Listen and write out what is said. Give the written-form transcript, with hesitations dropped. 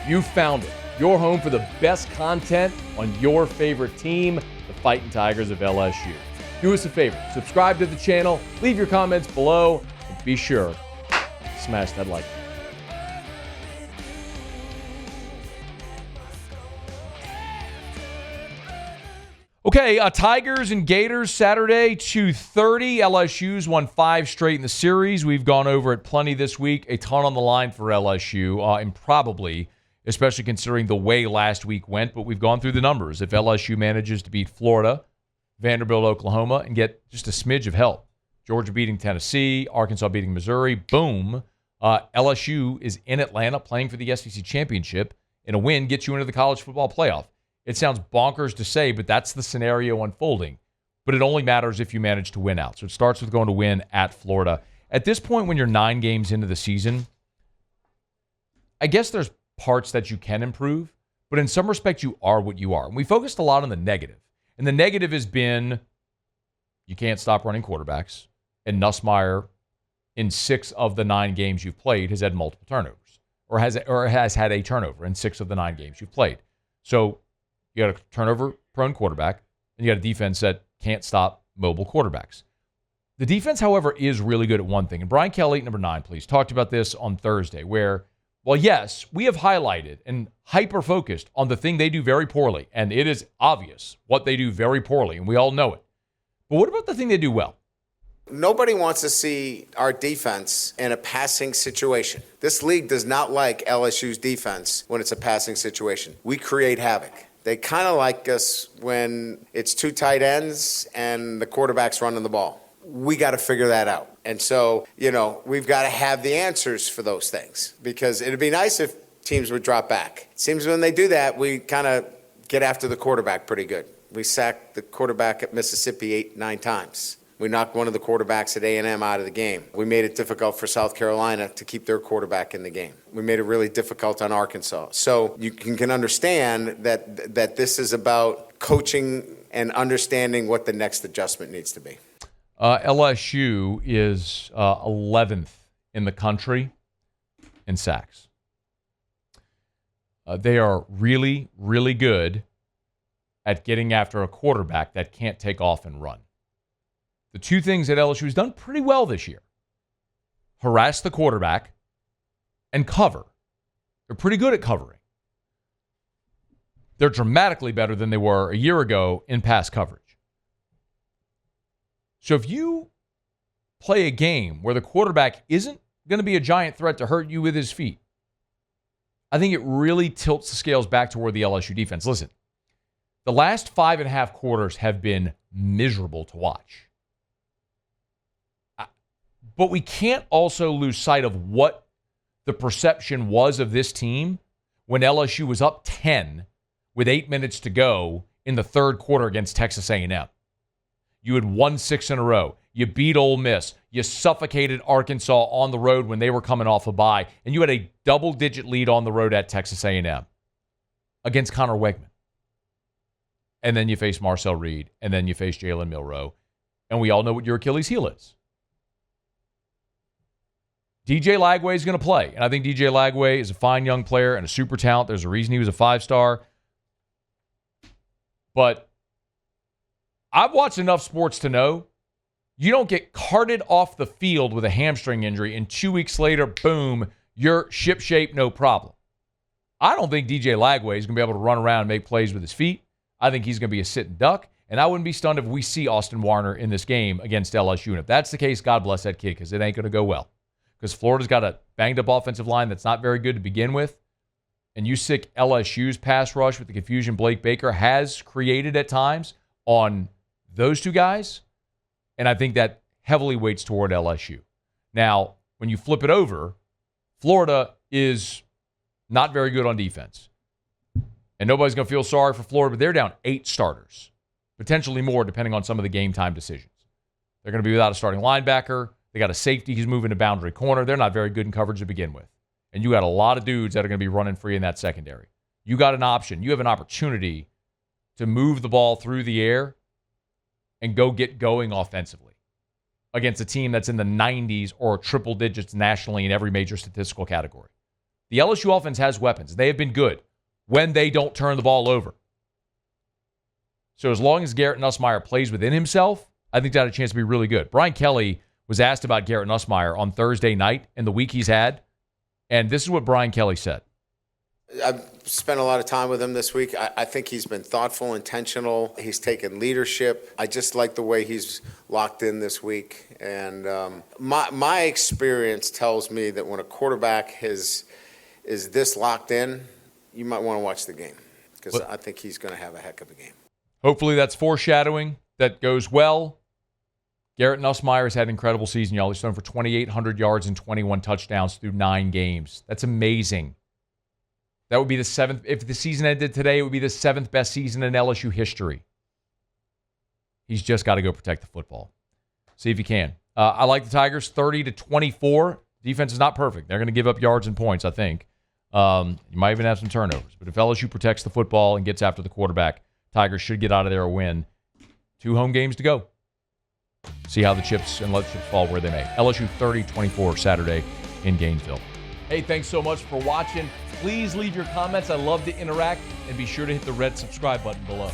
You found it. Your home for the best content on your favorite team, the Fighting Tigers of LSU. Do us a favor, subscribe to the channel, leave your comments below, and be sure to smash that like button. Okay, Tigers and Gators Saturday, 2:30. LSU's won 5 straight in the series. We've gone over it plenty this week. A ton on the line for LSU, and probably, especially considering the way last week went, but we've gone through the numbers. If LSU manages to beat Florida, Vanderbilt, Oklahoma, and get just a smidge of help, Georgia beating Tennessee, Arkansas beating Missouri, boom, LSU is in Atlanta playing for the SEC championship, and a win gets you into the college football playoff. It sounds bonkers to say, but that's the scenario unfolding. But it only matters if you manage to win out. So it starts with going to win at Florida. At this point, when you're 9 games into the season, I guess there's parts that you can improve, but in some respect, you are what you are. And we focused a lot on the negative. And the negative has been you can't stop running quarterbacks. And Nussmeier, in 6 of the 9 games you've played, has had multiple turnovers or has had a turnover in 6 of the 9 games you've played. So you got a turnover-prone quarterback, and you got a defense that can't stop mobile quarterbacks. The defense, however, is really good at one thing. And Brian Kelly, number 9, please, talked about this on Thursday, where, well, yes, we have highlighted and hyper-focused on the thing they do very poorly, and it is obvious what they do very poorly, and we all know it. But what about the thing they do well? Nobody wants to see our defense in a passing situation. This league does not like LSU's defense when it's a passing situation. We create havoc. They kind of like us when it's 2 tight ends and the quarterback's running the ball. We got to figure that out. And so, we've got to have the answers for those things because it'd be nice if teams would drop back. It seems when they do that, we kind of get after the quarterback pretty good. We sacked the quarterback at Mississippi 8-9 times. We knocked one of the quarterbacks at A&M out of the game. We made it difficult for South Carolina to keep their quarterback in the game. We made it really difficult on Arkansas. So you can understand that this is about coaching and understanding what the next adjustment needs to be. LSU is 11th in the country in sacks. They are really, really good at getting after a quarterback that can't take off and run. The 2 things that LSU has done pretty well this year: harass the quarterback and cover. They're pretty good at covering. They're dramatically better than they were a year ago in pass coverage. So if you play a game where the quarterback isn't going to be a giant threat to hurt you with his feet, I think it really tilts the scales back toward the LSU defense. Listen, the last 5.5 quarters have been miserable to watch. But we can't also lose sight of what the perception was of this team when LSU was up 10 with 8 minutes to go in the 3rd quarter against Texas A&M. You had won 6 in a row. You beat Ole Miss. You suffocated Arkansas on the road when they were coming off a bye. And you had a double-digit lead on the road at Texas A&M against Connor Wegman. And then you face Marcel Reed. And then you face Jalen Milroe. And we all know what your Achilles heel is. DJ Lagway is going to play, and I think DJ Lagway is a fine young player and a super talent. There's a reason he was a 5-star. But I've watched enough sports to know you don't get carted off the field with a hamstring injury, and 2 weeks later, boom, you're shipshape, no problem. I don't think DJ Lagway is going to be able to run around and make plays with his feet. I think he's going to be a sitting duck, and I wouldn't be stunned if we see Austin Warner in this game against LSU. And if that's the case, God bless that kid, because it ain't going to go well. Because Florida's got a banged-up offensive line that's not very good to begin with. And you sick LSU's pass rush with the confusion Blake Baker has created at times on those 2 guys. And I think that heavily weights toward LSU. Now, when you flip it over, Florida is not very good on defense. And nobody's going to feel sorry for Florida, but they're down 8 starters. Potentially more, depending on some of the game-time decisions. They're going to be without a starting linebacker. They got a safety who's moving to boundary corner. They're not very good in coverage to begin with. And you got a lot of dudes that are going to be running free in that secondary. You got an option. You have an opportunity to move the ball through the air and go get going offensively against a team that's in the 90s or triple digits nationally in every major statistical category. The LSU offense has weapons. They have been good when they don't turn the ball over. So as long as Garrett Nussmeier plays within himself, I think that had a chance to be really good. Brian Kelly was asked about Garrett Nussmeier on Thursday night and the week he's had, and this is what Brian Kelly said. I've spent a lot of time with him this week. I think he's been thoughtful, intentional. He's taken leadership. I just like the way he's locked in this week. And my experience tells me that when a quarterback is this locked in, you might want to watch the game because I think he's going to have a heck of a game. Hopefully that's foreshadowing. That goes well. Garrett Nussmeier has had an incredible season, y'all. He's thrown for 2,800 yards and 21 touchdowns through 9 games. That's amazing. That would be the 7th. If the season ended today, it would be the 7th best season in LSU history. He's just got to go protect the football. See if he can. I like the Tigers 30-24. Defense is not perfect. They're going to give up yards and points, I think. You might even have some turnovers. But if LSU protects the football and gets after the quarterback, Tigers should get out of there a win. 2 home games to go. See how the chips and let the chips fall where they may. LSU 30-24 Saturday in Gainesville. Hey, thanks so much for watching. Please leave your comments. I love to interact. And be sure to hit the red subscribe button below.